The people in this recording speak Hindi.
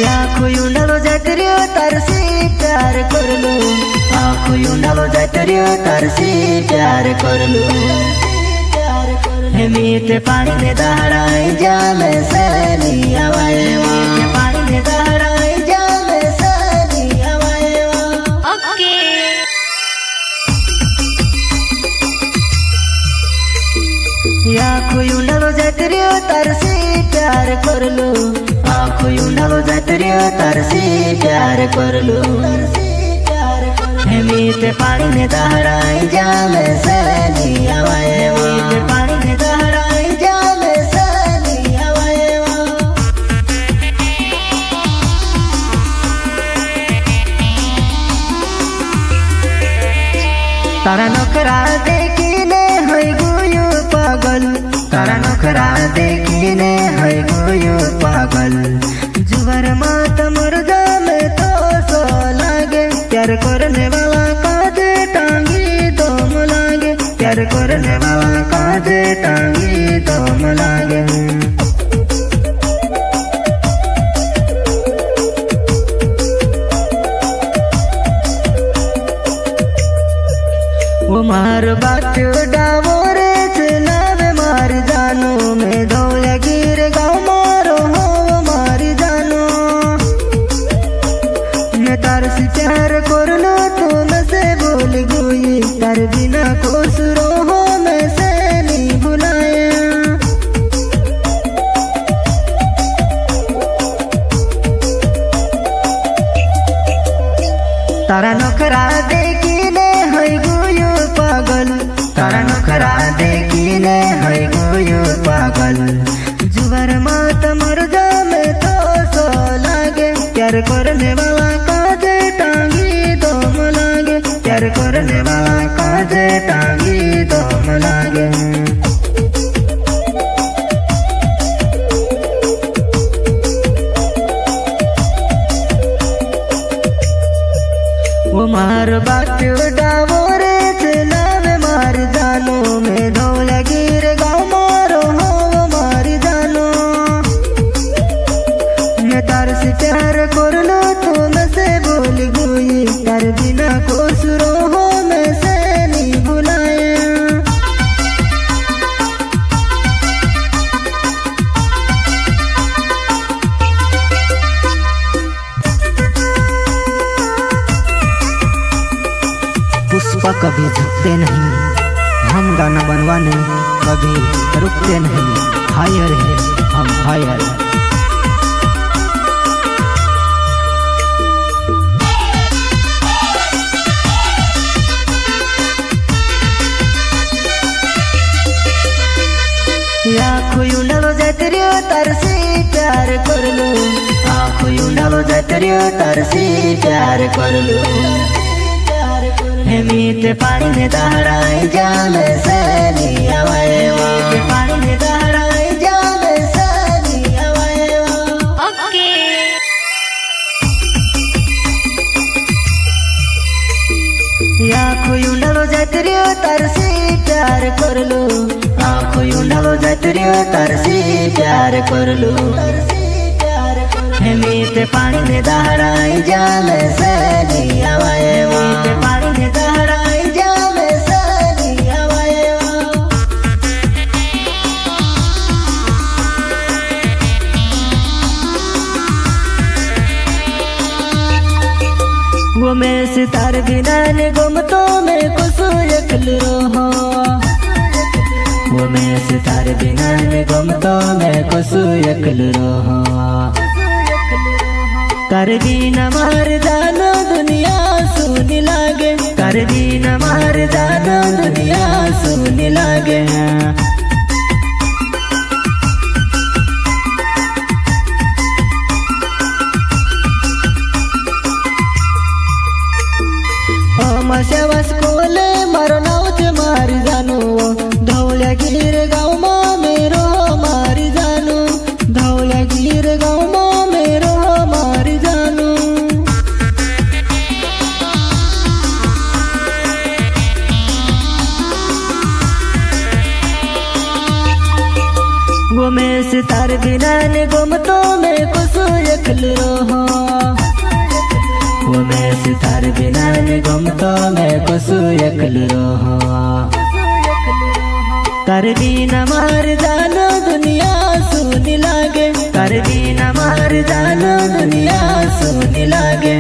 ಯಾಕೋ ಉಂಡಲು ಜಾತ್ರೆಯೋ ತರಿಸಿ ಪ್ಯಾರ ಕೊರಲು ಆಕೋ ಉಂಡಲು ಜಾತ್ರೆಯೋ ತರಿಸಿ ಪ್ಯಾರ ಕೊರಲು मीठे पानी में दहराई जामे सनी हवाए मीठे पानी में दहराई जामे सनी हवाए ओके या कोई उंडलो जात्रियो तरसी प्यार करलू आ कोई उंडलो जात्रियो तरसी प्यार करलू मीठे पानी में दहराई जामे सनी हवाए मीठे पानी में दहराई जामे सनी हवाए तारा नखरा देखिने है गुयो पागल तारा नखरा देखिने है गुयो पागल जुवर मात मुर्दा में तो सो लागे प्यार करने वाला काजे टांगी दम लागे प्यार करने वाला काजे टांगी दम लागे वो मार बात डावोरे चलावे मार जानो मैं धोया गिर गाँव मारो हो मार जानो मैं तार से प्यार कर लो तो मैं से भूल गई तार बिना खुसरो हो मैं से नहीं भुलाया तारा नखरा देखिने है गुयो पागल तारा नखरा देखिने है गुयो पागल जुवर मात मुर्दा में तो सो लागे प्यार करने वाला काजे टांगी दम लागे प्यार करने वाला काजे टांगी दम लागे वो मार बात डावोरे चलावे मार जानो मैं धोला गिर गाँव मारो हो मार जानो मैं तार से प्यार कर लो तो मैं से भूल गई तार बिना खुसरो हो मैं से नहीं भुलाया पुष्पा कभी झुकते नहीं हम गाना बनवाने कभी रुकते नहीं हायर है हम हायर या कोई उंडलो जात्रियो तरसी प्यार करलू आ कोई उंडलो जात्रियो तरसी प्यार करलू मीठे पानी में दहराई जामे सनी हवाए मीठे पानी में दहराई जामे सनी हवाए ओके या कोई उंडलो जात्रियो तरसी प्यार करलू आ कोई उंडलो जात्रियो तरसी प्यार करलू मीठे पानी में दहराई जामे सनी हवाए मीठे पानी में दहराई जामे सनी हवाए वो मैं सितार बिना ने गुम तो मैं कुछ यकल रहो वो मैं सितार बिना ने गुम तो मैं कुछ यकल रहो कर दीना मार जानो दुनिया सुनी लागे कर दीना मार जानो दुनिया सुनी लागे ओ मशवस कोले मारो नाउच मार जानो धौला गिर गाँव माँ मेरो मार जानो धौला गिर गाँव माँ मेरो मार जानो वो मैं सितार बिना ने गुम तो मैं कसो यकल रहो वो मैं सितार बिना ने गुम तो मैं कसो यकल रहो तार बिना मार जानो दुनिया सुनी लागे तार बिना मार जानो दुनिया सुनी लागे।